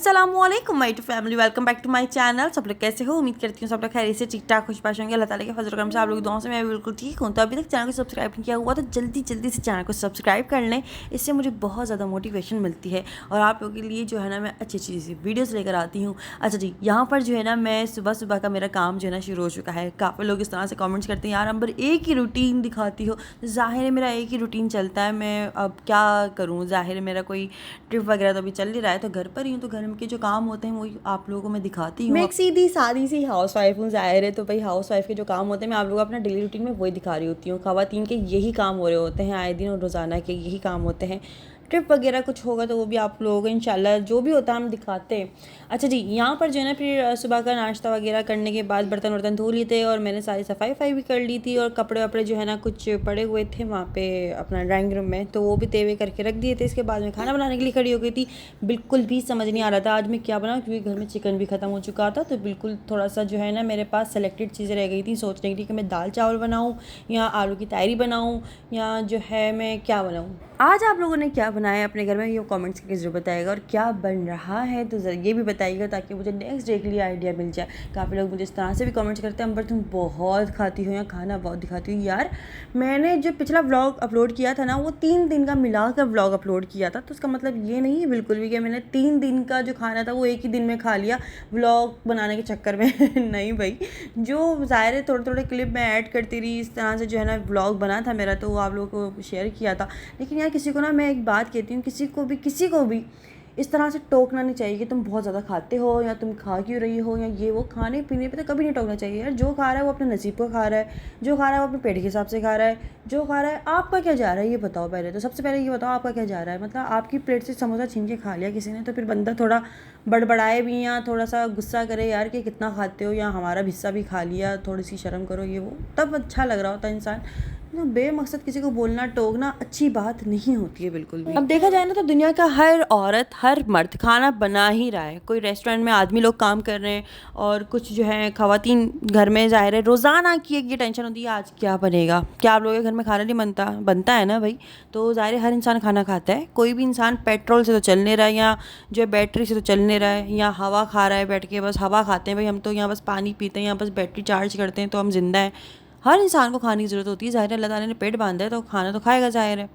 अस्सलामुअलैकुम my family, welcome back to my channel. सब लोग कैसे हो? उम्मीद करती हूँ सब लोग खैरियत से ठीक ठाक खुशबाश होंगे। अल्लाह ताला के फजल करम से आप लोग दुआओं से मैं बिल्कुल ठीक हूँ। तो अभी तक चैनल को सब्सक्राइब नहीं किया हुआ तो जल्दी जल्दी से चैनल को सब्सक्राइब कर लें। इससे मुझे बहुत ज़्यादा मोटिवेशन मिलती है और आप लोगों के लिए जो है ना मैं अच्छी अच्छी सी वीडियोज़ लेकर आती हूँ। अच्छा जी, यहाँ पर जो है ना मैं सुबह सुबह का मेरा काम जो है ना शुरू हो चुका है। काफ़ी लोग इस तरह से कमेंट्स करते हैं, यार अंबर एक ही रूटीन दिखाती हो। ज़ाहिर है मेरा एक ही रूटीन चलता है, मैं अब क्या करूँ। ज़ाहिर है मेरा कोई ट्रिप वगैरह तो अभी चल नहीं रहा है, तो घर पर ही हूँ, तो घर के जो काम होते हैं वही आप लोगों को मैं दिखाती हूँ। मैं एक सीधी सादी सी हाउस वाइफ हूँ। ज़ाहिर है तो भाई हाउस वाइफ के जो काम होते हैं मैं आप लोगों को अपना डेली रूटीन में वही दिखा रही होती हूँ। ख़वातीन के यही काम हो रहे होते हैं, आए दिन और रोज़ाना के यही काम होते हैं। ट्रिप वगैरह कुछ होगा तो वो भी आप लोगों को इंशाल्लाह जो भी होता है हम दिखाते हैं। अच्छा जी, यहाँ पर जो है ना फिर सुबह का नाश्ता वगैरह करने के बाद बर्तन वर्तन धो लिए थे और मैंने सारी सफाई वफाई भी कर ली थी और कपड़े वपड़े जो है ना कुछ पड़े हुए थे वहाँ पे अपना ड्राइंग रूम में, तो वो भी तेवे करके रख दिए थे। इसके बाद में खाना बनाने के लिए खड़ी हो गई थी। बिल्कुल भी समझ नहीं आ रहा था आज मैं क्या बनाऊँ, क्योंकि घर में चिकन भी ख़त्म हो चुका था। तो बिल्कुल थोड़ा सा जो है ना मेरे पास सेलेक्टेड चीज़ें रह गई थी सोचने के लिए कि मैं दाल चावल बनाऊँ या आलू की तायरी बनाऊँ या जो है मैं क्या बनाऊँ। आज आप लोगों ने क्या बनाया अपने घर में ये कमेंट्स करके ज़रूर बताइएगा, और क्या बन रहा है तो ये भी बताइएगा ताकि मुझे नेक्स्ट डे के लिए आइडिया मिल जाए। काफ़ी लोग मुझे इस तरह से भी कमेंट्स करते हैं, अंबर तुम बहुत खाती हो या खाना बहुत दिखाती हो। यार मैंने जो पिछला व्लॉग अपलोड किया था ना वो 3 दिन का मिला कर व्लॉग अपलोड किया था, तो उसका मतलब ये नहीं है बिल्कुल भी कि मैंने 3 दिन का जो खाना था वो एक ही दिन में खा लिया व्लॉग बनाने के चक्कर में नहीं भाई, जो ज़ाहिर है थोड़े थोड़े क्लिप मैं ऐड करती रही, इस तरह से जो है ना व्लॉग बना था मेरा, तो वो आप लोगों को शेयर किया था। लेकिन यार किसी को ना मैं एक बात कहती हूँ, किसी को भी इस तरह से टोकना नहीं चाहिए कि तुम बहुत ज़्यादा खाते हो या तुम खा क्यों रही हो या ये वो। खाने पीने पे तो कभी नहीं टोकना चाहिए यार। जो खा रहा है वो अपने नसीब को खा रहा है, जो खा रहा है वो अपने पेट के हिसाब से खा रहा है, जो खा रहा है। आपका क्या जा रहा है ये बताओ पहले तो, सबसे पहले ये बताओ आपका क्या जा रहा है। मतलब आपकी प्लेट से समोसा छीन के खा लिया किसी ने तो फिर बंदा थोड़ा बड़बड़ाए भी या थोड़ा सा गुस्सा करे यार कि कितना खाते हो, या हमारा हिस्सा भी खा लिया, थोड़ी सी शर्म करो ये वो, तब अच्छा लग रहा होता है इंसान। बेमकसद किसी को बोलना टोकना अच्छी बात नहीं होती है बिल्कुल भी। अब देखा जाए ना तो दुनिया का हर औरत हर मर्द खाना बना ही रहा है। कोई रेस्टोरेंट में आदमी लोग काम कर रहे हैं और कुछ जो है ख़वातीन घर में ज़ाहिर है रोज़ाना की एक ये टेंशन होती है आज क्या बनेगा। क्या आप लोगों के घर में खाना नहीं बनता है ना भाई, तो ज़ाहिर है हर इंसान खाना खाता है। कोई भी इंसान पेट्रोल से तो चल नहीं रहा है या जो है बैटरी से तो चल नहीं रहा है या हवा खा रहा है बैठ के, बस हवा खाते हैं भाई हम तो, यहाँ बस पानी पीते हैं या बस बैटरी चार्ज करते हैं तो हम जिंदा हैं। हर इंसान को खाने की ज़रूरत होती है। ज़ाहिर है अल्लाह ताला ने पेट बांधा है तो खाना तो खाएगा ज़ाहिर है।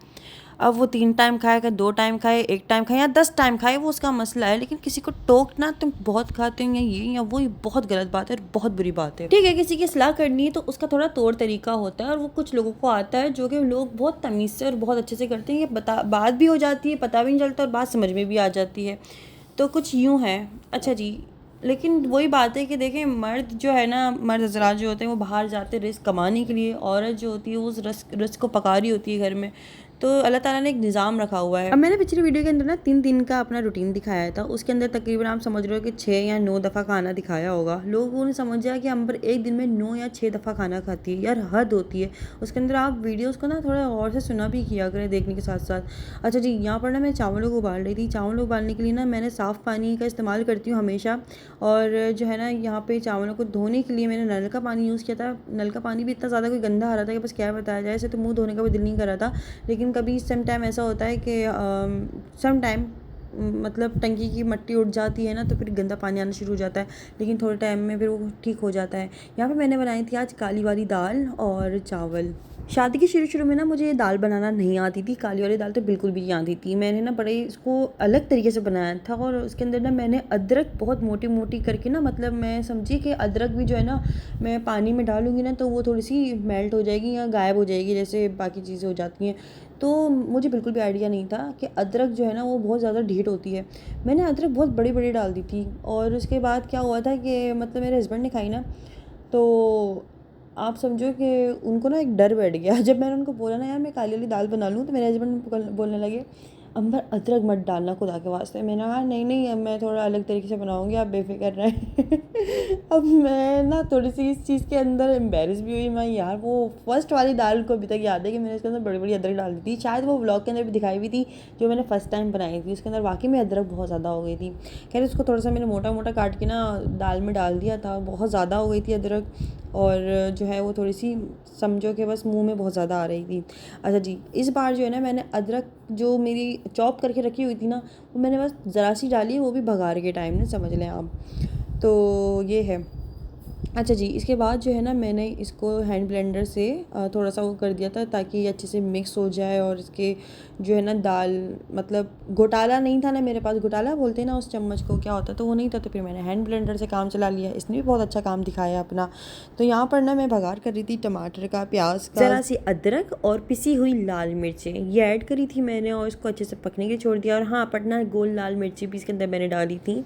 अब वो 3 टाइम खाएगा, 2 टाइम खाए, 1 टाइम खाए या 10 टाइम खाए वो उसका मसला है। लेकिन किसी को टोकना तुम बहुत खाते हो या ये या वो, ये बहुत गलत बात है और बहुत बुरी बात है। ठीक है, किसी की सलाह करनी है तो उसका थोड़ा तौर तरीका होता है और वो कुछ लोगों को आता है जो कि लोग बहुत तमीज़ से और बहुत अच्छे से करते हैं। ये बात भी हो जाती है, पता भी नहीं चलता और बात समझ में भी आ जाती है। तो कुछ यूँ है। अच्छा जी, लेकिन वही बात है कि देखें मर्द जो है ना, मर्द हज़रात जो होते हैं वो बाहर जाते हैं रिस्क कमाने के लिए, औरत जो होती है वो उस रिस्क को पका रही होती है घर में। तो अल्लाह ताला ने एक निज़ाम रखा हुआ है। अब मैंने पिछली वीडियो के अंदर ना 3 दिन का अपना रूटीन दिखाया था, उसके अंदर तकरीबन आप समझ रहे हो कि 6 या 9 दफ़ा खाना दिखाया होगा। लोगों ने समझा कि अंबर एक दिन में 9 या 6 दफ़ा खाना खाती है। यार हद होती है। उसके अंदर आप वीडियोज़ को ना थोड़ा और से सुना भी किया करें देखने के साथ साथ। अच्छा जी, यहाँ पर ना मैं चावलों को उबाल रही थी। चावल उबालने के लिए ना मैंने साफ़ पानी का इस्तेमाल करती हूँ हमेशा, और जो है ना यहाँ पे चावलों को धोने के लिए मैंने नल का पानी यूज़ किया था। नल का पानी भी इतना ज़्यादा कोई गंदा आ रहा था कि बस क्या बताया जाए। ऐसे तो मुंह धोने का भी दिल नहीं कर रहा था, लेकिन कभी सम टाइम ऐसा होता है कि सम टाइम मतलब टंकी की मट्टी उठ जाती है ना तो फिर गंदा पानी आना शुरू हो जाता है, लेकिन थोड़े टाइम में फिर वो ठीक हो जाता है। यहाँ पे मैंने बनाई थी आज काली वाली दाल और चावल। शादी के शुरू में ना मुझे ये दाल बनाना नहीं आती थी, काली वाली दाल तो बिल्कुल भी नहीं आती थी। मैंने ना बड़े इसको अलग तरीके से बनाया था और उसके अंदर ना मैंने अदरक बहुत मोटी मोटी करके ना, मतलब मैं समझी कि अदरक भी जो है ना मैं पानी में डालूँगी ना तो वो थोड़ी सी मेल्ट हो जाएगी या गायब हो जाएगी जैसे बाकी चीज़ें हो जाती हैं। तो मुझे बिल्कुल भी आइडिया नहीं था कि अदरक जो है ना वो बहुत ज़्यादा ढीठ होती है। मैंने अदरक बहुत बड़ी बड़ी डाल दी थी और उसके बाद क्या हुआ था कि मतलब मेरे हस्बैंड ने खाई ना तो आप समझो कि उनको ना एक डर बैठ गया। जब मैंने उनको बोला ना यार मैं काली वाली दाल बना लूँ तो मेरे हस्बैंड बोलने लगे अंबर अदरक मत डालना खुदा के वास्ते। मैंने कहा नहीं नहीं अब मैं थोड़ा अलग तरीके से बनाऊँगी, आप बेफिक्र रहें। अब मैं ना थोड़ी सी इस चीज़ के अंदर एम्बेरस भी हुई। मैं यार वो फर्स्ट वाली दाल को अभी तक याद है कि मैंने उसके अंदर बड़ी बड़ी अदरक डाल दी थी। शायद वो व्लॉग के अंदर भी दिखाई हुई थी जो मैंने फ़र्स्ट टाइम बनाई थी। उसके अंदर वाकई में अदरक बहुत ज़्यादा हो गई थी। खैर उसको थोड़ा सा मैंने मोटा मोटा काट के ना दाल में डाल दिया था, बहुत ज़्यादा हो गई थी अदरक और जो है वो थोड़ी सी समझो कि बस मुँह में बहुत ज़्यादा आ रही थी। अच्छा जी, इस बार जो है ना मैंने अदरक जो मेरी चॉप करके रखी हुई थी ना, वो मैंने बस ज़रा सी डाली, वो भी बघार के टाइम में, समझ लें आप। तो ये है। अच्छा जी, इसके बाद जो है ना मैंने इसको हैंड ब्लेंडर से थोड़ा सा वो कर दिया था ताकि ये अच्छे से मिक्स हो जाए, और इसके जो है ना दाल, मतलब घोटाला नहीं था ना मेरे पास, घोटाला बोलते हैं ना उस चम्मच को, क्या होता है, तो वो नहीं था, तो फिर मैंने हैंड ब्लेंडर से काम चला लिया। इसने भी बहुत अच्छा काम दिखाया अपना। तो यहाँ पर ना मैं बघार कर रही थी टमाटर का, प्याज का, ज़रा सी अदरक और पिसी हुई लाल मिर्चें ये ऐड करी थी मैंने, और इसको अच्छे से पकने के लिए छोड़ दिया। और हाँ, पटना गोल लाल मिर्ची भी इसके अंदर मैंने डाली थी,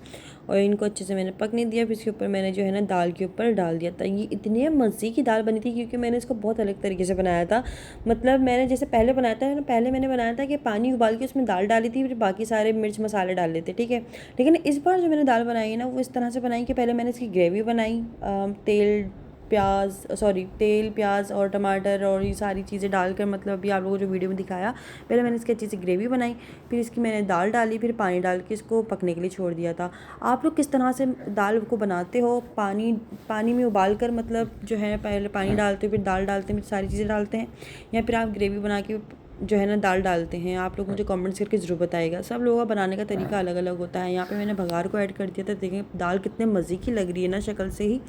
और इनको अच्छे से मैंने पकने दिया। फिर इसके ऊपर मैंने जो है ना दाल के ऊपर डाल दिया था। ये इतनी मज़े की दाल बनी थी क्योंकि मैंने इसको बहुत अलग तरीके से बनाया था। मतलब मैंने जैसे पहले बनाया था ना, पहले मैंने बनाया था कि पानी उबाल के उसमें दाल डाली थी, फिर बाकी सारे मिर्च मसाले डाल लेते, ठीक है। लेकिन इस बार जो मैंने दाल बनाई है ना, वो इस तरह से बनाई कि पहले मैंने इसकी ग्रेवी बनाई, तेल प्याज और टमाटर और ये सारी चीज़ें डालकर, मतलब अभी आप लोगों को जो वीडियो में दिखाया, पहले मैंने इसकी अच्छी सी ग्रेवी बनाई, फिर इसकी मैंने दाल डाली, फिर पानी डाल के इसको पकने के लिए छोड़ दिया था। आप लोग किस तरह से दाल को बनाते हो? पानी में उबाल कर, मतलब जो है पहले पानी डालते हो, फिर दाल डालते हैं, फिर सारी चीज़ें डालते हैं, या फिर आप ग्रेवी बना के जो है ना दाल डालते हैं? आप लोग मुझे कमेंट्स करके ज़रूर बताइएगा। सब लोगों का बनाने का तरीका अलग अलग होता है। यहाँ पे मैंने बघार को ऐड कर दिया था। देखें दाल कितने मज़े की लग रही है ना शक्ल से ही।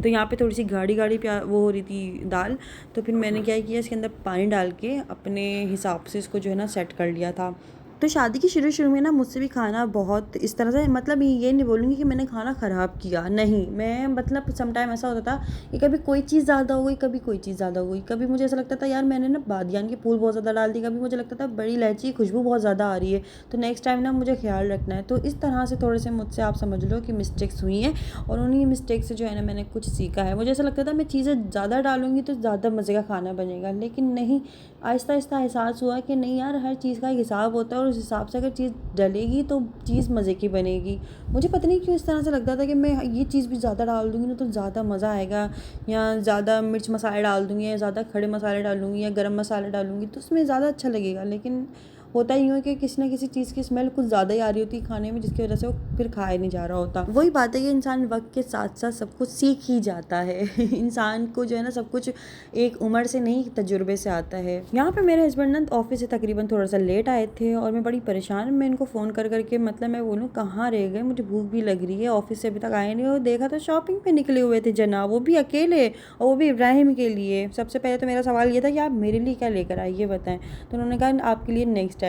तो यहाँ पे थोड़ी सी गाढ़ी गाढ़ी वो हो रही थी दाल, तो फिर मैंने क्या किया, इसके अंदर पानी डाल के अपने हिसाब से इसको जो है ना सेट कर लिया था। तो शादी की शुरू में ना मुझसे भी खाना बहुत इस तरह से, मतलब ये नहीं बोलूँगी कि मैंने खाना ख़राब किया, नहीं, मैं मतलब समटाइम ऐसा होता था कि कभी कोई चीज़ ज़्यादा हो गई, कभी कोई चीज़ ज़्यादा हो गई, कभी मुझे ऐसा लगता था यार मैंने ना बादियान के फूल बहुत ज़्यादा डाल दी, कभी मुझे लगता था बड़ी इलायची की खुशबू बहुत ज़्यादा आ रही है, तो नेक्स्ट टाइम ना मुझे ख्याल रखना है। तो इस तरह से थोड़े से मुझसे आप समझ लो कि मिस्टेक्स हुई हैं, और उन्हीं मिस्टेक से जो है ना मैंने कुछ सीखा है। मुझे ऐसा लगता था मैं चीज़ें ज़्यादा डालूंगी तो ज़्यादा मज़े का खाना बनेगा, लेकिन नहीं, आहिस्ता आहिस्ता एहसास हुआ कि नहीं यार, हर चीज़ का एक हिसाब होता है, और उस हिसाब से अगर चीज़ डलेगी तो चीज़ मज़े की बनेगी। मुझे पता नहीं क्यों इस तरह से लगता था कि मैं ये चीज़ भी ज़्यादा डाल दूँगी ना तो ज़्यादा मज़ा आएगा, या ज़्यादा मिर्च मसाले डाल दूँगी, या ज़्यादा खड़े मसाले डालूँगी, या गरम मसाले डालूँगी तो उसमें ज़्यादा अच्छा लगेगा। लेकिन होता ही है कि किसी ना किसी चीज़ की स्मेल कुछ ज़्यादा ही आ रही होती है खाने में, जिसकी वजह से वो फिर खाया नहीं जा रहा होता। वही बात है कि इंसान वक्त के साथ साथ सब कुछ सीख ही जाता है। इंसान को जो है ना सब कुछ एक उम्र से नहीं, तजुर्बे से आता है। यहाँ पे मेरे हस्बैंड ना ऑफिस से तकरीबन थोड़ा सा लेट आए थे, और मैं बड़ी परेशान, मैं इनको फ़ोन कर करके, मतलब मैं बोलूँ कहाँ रह गए, मुझे भूख भी लग रही है, ऑफिस से अभी तक आए नहीं, और देखा तो शॉपिंग पे निकले हुए थे जनाब, वो भी अकेले, और वो भी इब्राहिम के लिए। सबसे पहले तो मेरा सवाल ये था कि आप मेरे लिए क्या लेकर आए ये बताएं, तो उन्होंने कहा आपके लिए नेक्स्ट टाइम।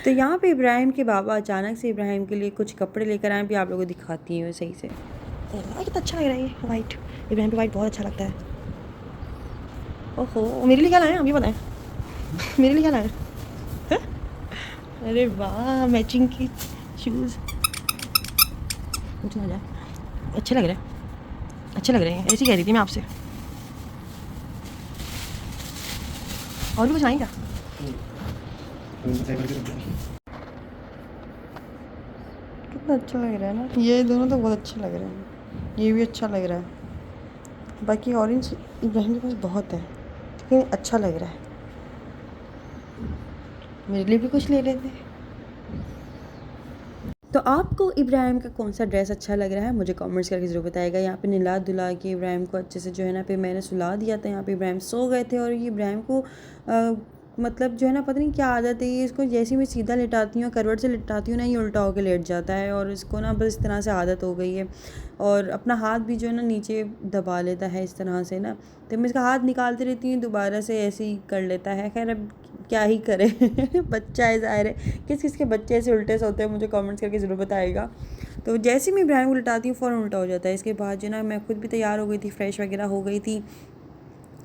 तो यहाँ पे इब्राहिम के बाबा अचानक से इब्राहिम के लिए कुछ कपड़े लेकर आए, भी आप लोगों को दिखाती हूँ सही से। कितना अच्छा लग रहा है ये वाइट, इब्राहिम पे वाइट बहुत अच्छा लगता है। ओहो, मेरे लिए क्या लाए, हम ये बताएं। मेरे लिए क्या लाए? अरे वाह, मैचिंग की शूज़, कुछ ना जाए, अच्छे लग रहे हैं, अच्छे लग रहे हैं, ऐसी कह रही थी मैं आपसे। और भी कुछ लाएं क्या? कितना अच्छा लग रहा है ना, ये दोनों तो बहुत अच्छे लग रहे हैं, ये भी अच्छा लग रहा है। बाकी ऑरेंज इब्राहिम के पास बहुत है, लेकिन अच्छा लग रहा है। मेरे लिए भी कुछ ले लेते। तो आपको इब्राहिम का कौन सा ड्रेस अच्छा लग रहा है मुझे कमेंट्स करके ज़रूर बताएगा। यहाँ पे निला धुला के इब्राहिम को अच्छे से जो है ना पे मैंने सुला दिया था। यहाँ पे इब्राहिम सो गए थे, और ये इब्राहिम को मतलब जो है ना पता नहीं क्या आदत है, ये इसको जैसे मैं सीधा लिटाती हूँ, करवट से लिटाती हूँ ना, ये उल्टा होकर लेट जाता है, और इसको ना बस इस तरह से आदत हो गई है। और अपना हाथ भी जो है ना नीचे दबा लेता है इस तरह से ना, तो मैं इसका हाथ निकालती रहती हूँ, दोबारा से ऐसे ही कर लेता है। खैर अब क्या ही करे। बच्चा है, ज़ाहिर है। किस किस के बच्चे ऐसे उल्टे से होते हैं मुझे कमेंट्स करके ज़रूर बताइएगा। तो जैसे ही मैं इब्राहिम को उल्टाती हूँ फ़ौरन उल्टा हो जाता है। इसके बाद जो ना मैं खुद भी तैयार हो गई थी, फ्रेश वगैरह हो गई थी।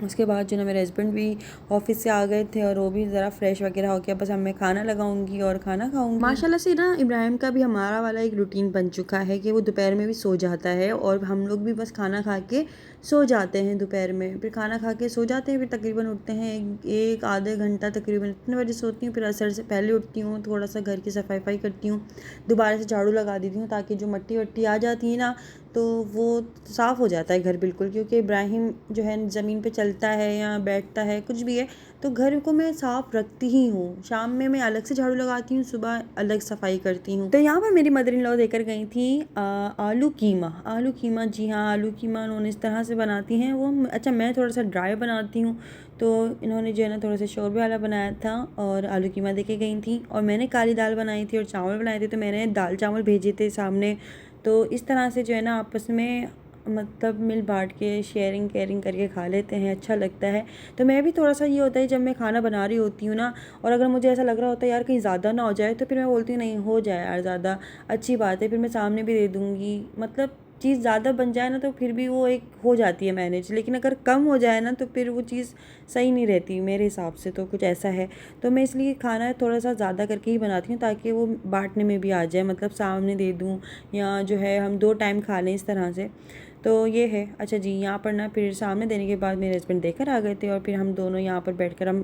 उसके बाद जो ना मेरे हस्बैंड भी ऑफिस से आ गए थे, और वो भी ज़रा फ्रेश वगैरह हो गया, बस अब मैं खाना लगाऊंगी और खाना खाऊंगी। माशाल्लाह से ना इब्राहिम का भी हमारा वाला एक रूटीन बन चुका है कि वो दोपहर में भी सो जाता है, और हम लोग भी बस खाना खा के सो जाते हैं दोपहर में। फिर खाना खा के सो जाते हैं, फिर तकरीबन उठते हैं एक आधे घंटा, तकरीबन इतने बजे सोती हूँ। फिर असर से पहले उठती हूँ, थोड़ा सा घर की सफाई करती हूँ, दोबारा से झाड़ू लगा देती हूँ, ताकि जो मट्टी वट्टी आ जाती है ना तो वो साफ़ हो जाता है घर बिल्कुल, क्योंकि इब्राहिम जो है ज़मीन पे चलता है या बैठता है कुछ भी है, तो घर को मैं साफ़ रखती ही हूँ। शाम में मैं अलग से झाड़ू लगाती हूँ, सुबह अलग सफाई करती हूँ। तो यहाँ पर मेरी मदर इन लॉ देकर गई थी आलू कीमा। आलू कीमा, जी हाँ, आलू कीमा उन्होंने इस तरह से बनाती हैं वो। अच्छा, मैं थोड़ा सा ड्राई बनाती हूँ, तो इन्होंने जो है ना थोड़ा सा शोरबे वाला बनाया था और आलू कीमा दे के गई थी। और मैंने काली दाल बनाई थी और चावल बनाए थे, तो मैंने दाल चावल भेजे थे सामने। तो इस तरह से जो है ना आपस में मतलब मिल बांट के शेयरिंग केयरिंग करके खा लेते हैं, अच्छा लगता है। तो मैं भी थोड़ा सा ये होता है जब मैं खाना बना रही होती हूँ ना, और अगर मुझे ऐसा लग रहा होता है यार कहीं ज़्यादा ना हो जाए, तो फिर मैं बोलती हूँ नहीं हो जाए यार ज़्यादा, अच्छी बात है, फिर मैं सामने भी दे दूँगी। मतलब चीज़ ज़्यादा बन जाए ना तो फिर भी वो एक हो जाती है मैनेज, लेकिन अगर कम हो जाए ना तो फिर वो चीज़ सही नहीं रहती मेरे हिसाब से, तो कुछ ऐसा है। तो मैं इसलिए खाना थोड़ा सा ज़्यादा करके ही बनाती हूँ ताकि वो बांटने में भी आ जाए, मतलब सामने दे दूँ या जो है हम 2 टाइम खा लें इस तरह से। तो ये है। अच्छा जी, यहाँ पर ना फिर सामने देने के बाद मेरे हस्बैंड देकर आ गए थे और फिर हम दोनों यहाँ पर बैठकर हम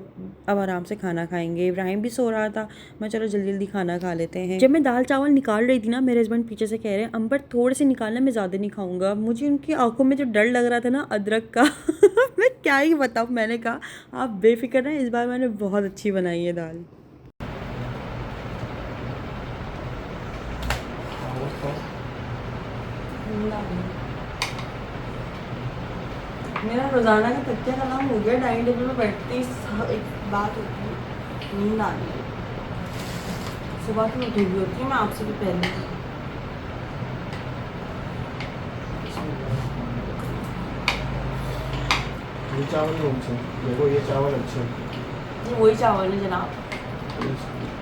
अब आराम से खाना खाएंगे। इब्राहिम भी सो रहा था, मैं चलो जल्दी जल्दी खाना खा लेते हैं। जब मैं दाल चावल निकाल रही थी ना, मेरे हस्बैंड पीछे से कह रहे हैं अंबर थोड़े से निकालना, मैं ज़्यादा नहीं खाऊंगा। मुझे उनकी आंखों में जो डर लग रहा था ना अदरक का मैं क्या ही बताऊँ। मैंने कहा आप बेफिक्र रहें, इस बार मैंने बहुत अच्छी बनाई है दाल। मेरा रोज़ाना का तकिया का नाम हो गया, डाइनिंग टेबल में बैठते ही एक बात होती है, नींद आनी है। सुबह तो उठी हुई होती है मैं आपसे भी पहले। ये चावल कौन से? देखो ये चावल अच्छे हैं। ये वही चावल है जनाब।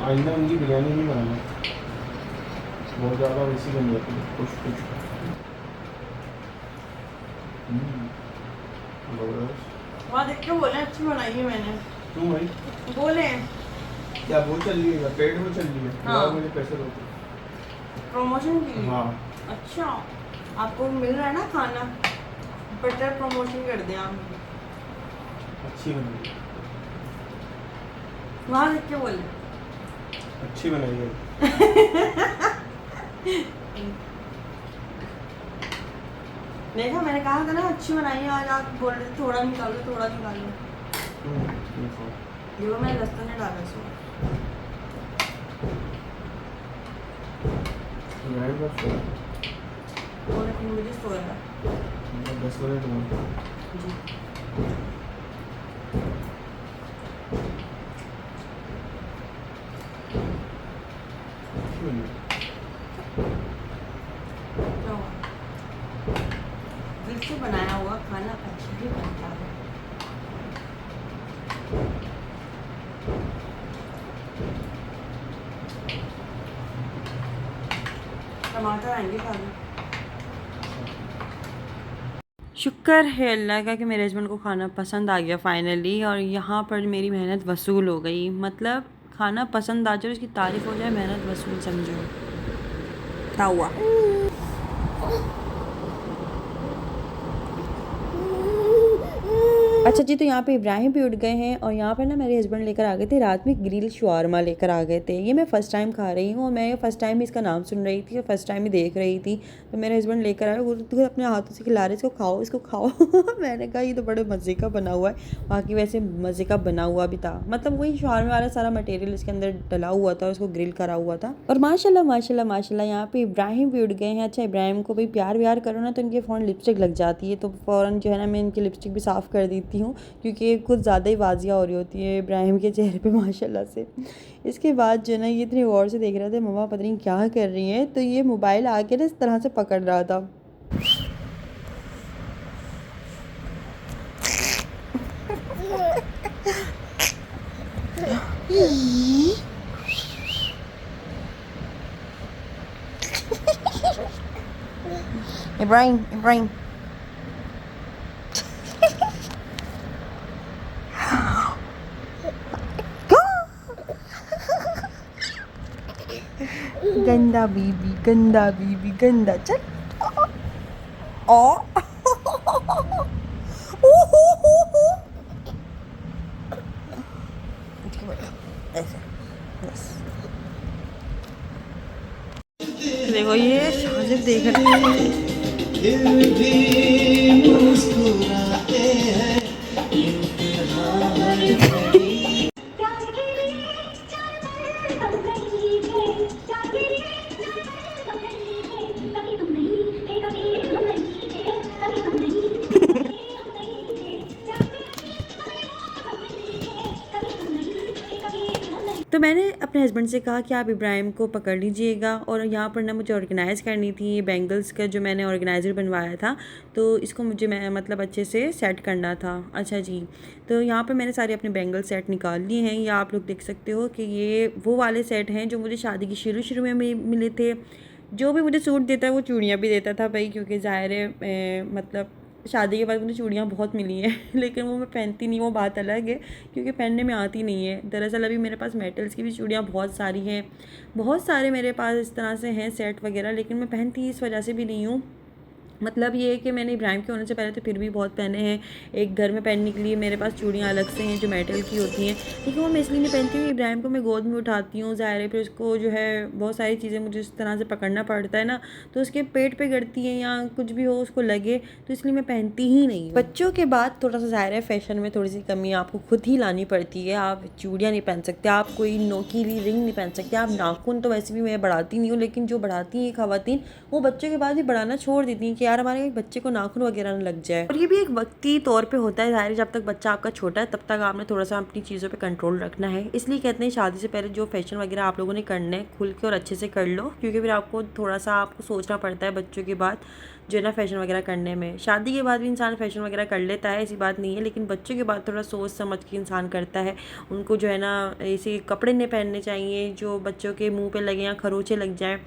आइंदा उनकी बिरयानी नहीं बनाना, बहुत ज़्यादा वैसी बन जाती है कुछ कुछ। वहाँ देख के बोले अच्छी बनाई है मैंने। क्यों भाई? बोले क्या वो चल रही है, पेट में चल रही है? हाँ। मुझे पैसे दो। प्रमोशन के लिए? हाँ। अच्छा, आपको मिल रहा है ना खाना, बेटर प्रमोशन कर दें आप। अच्छी बनाई, वहाँ देख के बोले अच्छी बनाई है। देखा, मैंने कहा था ना अच्छी बनाई है, आज आप बोल रहे थे थोड़ा निकालो थोड़ा निकालो। देखो मैंने लहसुन नहीं डाला इसमें। और 3 बजे सोएगा। 10 मिनट हुए। जी। क्या हुआ? दिल से बनाया हुआ खाना अच्छा ही बनता है। टमाटर आएंगे खाने। शुक्र है अल्लाह का कि मेरे हस्बैंड को खाना पसंद आ गया फाइनली, और यहाँ पर मेरी मेहनत वसूल हो गई। मतलब खाना पसंद आ जाए, उसकी तारीफ़ हो जाए, मेहनत वसूल समझो। क्या हुआ? अच्छा जी, तो यहाँ पे इब्राहिम भी उठ गए हैं और यहाँ पर ना मेरे हस्बैंड लेकर आ गए थे रात में ग्रिल शवारमा लेकर आ गए थे। ये मैं फ़र्स्ट टाइम खा रही हूँ और मैं फ़र्स्ट टाइम ही इसका नाम सुन रही थी और फर्स्ट टाइम ही देख रही थी। तो मेरे हस्बैंड लेकर आए, वो तो अपने हाथों से खिला रहे, इसको खाओ इसको खाओ। मैंने कहा ये तो बड़े मज़े का बना हुआ है। बाकी वैसे मज़े का बना हुआ भी था, मतलब वही शवारमा वाला सारा मटेरियल इसके अंदर डला हुआ था और उसको ग्रिल करा हुआ था। और माशाल्लाह माशाल्लाह माशाल्लाह यहाँ पे इब्राहिम भी उठ गए हैं। अच्छा, इब्राहिम को भी प्यार व्यार करो ना तो इनके फ़ौरन लिपस्टिक लग जाती है, तो फ़ौरन जो है ना मैं इनकी लिपस्टिक भी साफ़ कर देती हूँ, क्योंकि कुछ ज़्यादा ही वाजिया हो रही होती है इब्राहिम के चेहरे पे माशाल्लाह से। इसके बाद जो है ना ये इतनी गौर से देख रहे थे मम्मा पता नहीं क्या कर रही हैं, तो ये मोबाइल आके ना इस तरह से पकड़ रहा था। इब्राहिम इब्राहिम गंदा बीबी गंदा, चल। ओ ऐसे बस। देखो ये शाजिब देख रहे हैं। फिर भी मुस्कुराते हैं इम्तिहान हर घड़ी। तो मैंने अपने हस्बैंड से कहा कि आप इब्राहिम को पकड़ लीजिएगा, और यहाँ पर ना मुझे ऑर्गेनाइज़ करनी थी ये बैंगल्स का जो मैंने ऑर्गेनाइज़र बनवाया था, तो इसको मुझे मैं मतलब अच्छे से सेट करना था। अच्छा जी, तो यहाँ पर मैंने सारे अपने बैंगल सेट निकाल लिए हैं। ये आप लोग देख सकते हो कि ये वो वाले सेट हैं जो मुझे शादी की शुरू में मिले थे। जो भी मुझे सूट देता है वो चूड़ियाँ भी देता था भाई, क्योंकि ज़ाहिर है मतलब शादी के बाद मुझे चूड़ियाँ बहुत मिली हैं लेकिन वो मैं पहनती नहीं, वो बात अलग है, क्योंकि पहनने में आती नहीं है। दरअसल अभी मेरे पास मेटल्स की भी चूड़ियाँ बहुत सारी हैं, बहुत सारे मेरे पास इस तरह से हैं सेट वगैरह, लेकिन मैं पहनती इस वजह से भी नहीं हूँ। मतलब ये है कि मैंने इब्राहिम के होने से पहले तो फिर भी बहुत पहने हैं। एक घर में पहनने के लिए मेरे पास चूड़ियाँ अलग से हैं जो मेटल की होती हैं, लेकिन वो मैं इसलिए नहीं पहनती हूँ। इब्राहिम को मैं गोद में उठाती हूँ, ज़ाहिर है फिर उसको जो है बहुत सारी चीज़ें मुझे इस तरह से पकड़ना पड़ता है ना, तो उसके पेट पे गिरती हैं या कुछ भी हो उसको लगे, तो इसलिए मैं पहनती ही नहीं हूँ। बच्चों के बाद थोड़ा सा ज़ाहिर है फ़ैशन में थोड़ी सी कमी आपको खुद ही लानी पड़ती है। आप चूड़ियाँ नहीं पहन सकते, आप कोई नोकीली रिंग नहीं पहन सकते, आप नाखून तो वैसे भी मैं बढ़ाती नहीं हूँ, लेकिन जो बढ़ाती हैं ख़वातीन वो बच्चों के बाद भी बढ़ाना छोड़ देती हैं कि यार हमारे बच्चे को नाखून वगैरह न लग जाए। और ये भी एक वक्ती तौर पे होता है, ज़ाहिर जब तक बच्चा आपका छोटा है तब तक आपने थोड़ा सा अपनी चीज़ों पे कंट्रोल रखना है। इसलिए कहते हैं शादी से पहले जो फैशन वगैरह आप लोगों ने करना है खुल के और अच्छे से कर लो, क्योंकि फिर आपको थोड़ा सा आपको सोचना पड़ता है बच्चों के बाद जो है ना फ़ैशन वगैरह करने में। शादी के बाद भी इंसान फ़ैशन वगैरह कर लेता है, ऐसी बात नहीं है, लेकिन बच्चों के बाद थोड़ा सोच समझ के इंसान करता है। उनको जो है ना ऐसे कपड़े नहीं पहनने चाहिए जो बच्चों के मुंह पे लगे या खरोचे लग जाएं,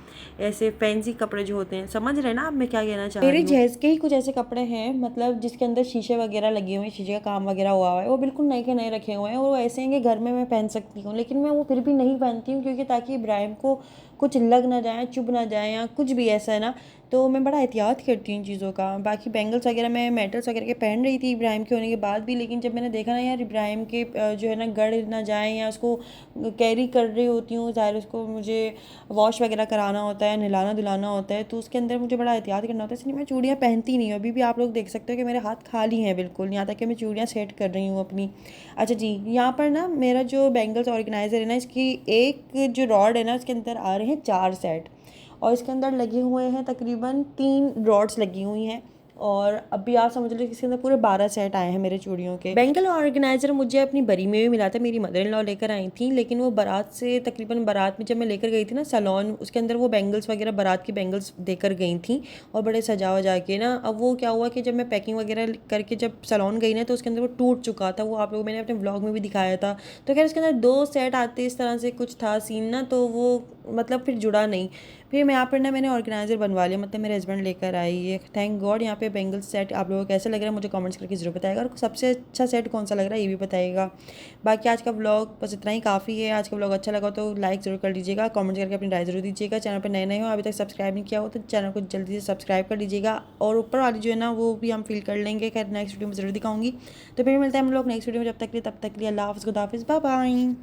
ऐसे फैंसी कपड़े जो होते हैं, समझ रहे ना आप मैं क्या कहना चाह रही हूँ। मेरे जहेज़ के ही कुछ ऐसे कपड़े हैं मतलब जिसके अंदर शीशे वगैरह लगे हुए हैं, शीशे का काम वगैरह हुआ है, वो बिल्कुल नए के नए रखे हुए हैं, और वो ऐसे हैं कि घर में मैं पहन सकती हूँ, लेकिन मैं वो फिर भी नहीं पहनती हूँ, क्योंकि ताकि इब्राहिम को कुछ लग ना जाए, चुभ ना जाए या कुछ भी ऐसा है ना, तो मैं बड़ा एहतियात करती हूँ इन चीज़ों का। बाकी बैंगल्स वगैरह मैं मेटल्स वगैरह के पहन रही थी इब्राहिम के होने के बाद भी, लेकिन जब मैंने देखा ना यार इब्राहिम के जो है ना गड़ ना जाए या उसको कैरी कर रही होती हूँ, ज़ाहिर उसको मुझे वॉश वगैरह कराना होता है, नहलाना धुलाना होता है, तो उसके अंदर मुझे बड़ा एहतियात करना होता है, इसलिए मैं चूड़ियाँ पहनती नहीं हूँ। अभी भी आप लोग देख सकते हो कि मेरे हाथ खाली हैं बिल्कुल, यहाँ तक कि मैं चूड़ियाँ सेट कर रही हूँ अपनी। अच्छा जी, यहाँ पर ना मेरा जो बैंगल्स ऑर्गेनाइज़र है ना, इसकी एक जो रॉड है ना उसके अंदर आ रहे हैं 4 सेट, और इसके अंदर लगे हुए हैं तकरीबन 3 रॉड्स लगी हुई हैं, और अभी आप समझ लो कि इसके अंदर पूरे 12 सेट आए हैं मेरे चूड़ियों के। बैंगल ऑर्गेनाइज़र मुझे अपनी बरी में भी मिला था, मेरी मदर इन लॉ लेकर आई थी, लेकिन वो बारात से तकरीबन बारात में जब मैं लेकर गई थी ना सैलून, उसके अंदर वो बैंगल्स वगैरह बारात की बैंगल्स देकर गई थी और बड़े सजा वजा के ना। अब वो क्या हुआ कि जब मैं पैकिंग वगैरह करके जब सैलून गई ना, तो उसके अंदर वो टूट चुका था, वो आप लोगों मैंने अपने व्लॉग में भी दिखाया था। तो खैर उसके अंदर 2 सेट आते इस तरह से कुछ था सीन ना, तो वो मतलब फिर जुड़ा नहीं। फिर मैं यहाँ पर ना मैंने ऑर्गेनाइज़र बनवा लिया, मतलब मेरे हस्बैंड लेकर आई है, थैंक गॉड। यहाँ पे बैंगल सेट आप लोगों को कैसा लग रहा है मुझे कमेंट्स करके ज़रूर बताएगा, और सबसे अच्छा सेट कौन सा लग रहा है ये भी बताइएगा। बाकी आज का व्लॉग बस इतना ही काफ़ी है। आज का व्लॉग अच्छा लगा तो लाइक ज़रूर कर लीजिएगा, कमेंट करके अपनी राय ज़रूर दीजिएगा। चैनल पर नए हो अभी तक सब्सक्राइब नहीं किया हो तो चैनल को जल्दी से सब्सक्राइब कर लीजिएगा, और ऊपर वाली जो है ना वो भी हम फील कर लेंगे, खैर नेक्स्ट वीडियो में ज़रूर दिखाऊंगी। तो फिर मिलते हैं हम लोग नेक्स्ट वीडियो में, जब तक के लिए तब तक के लिए अल्लाह हाफ़िज़, खुदा हाफ़िज़, बाय बाय।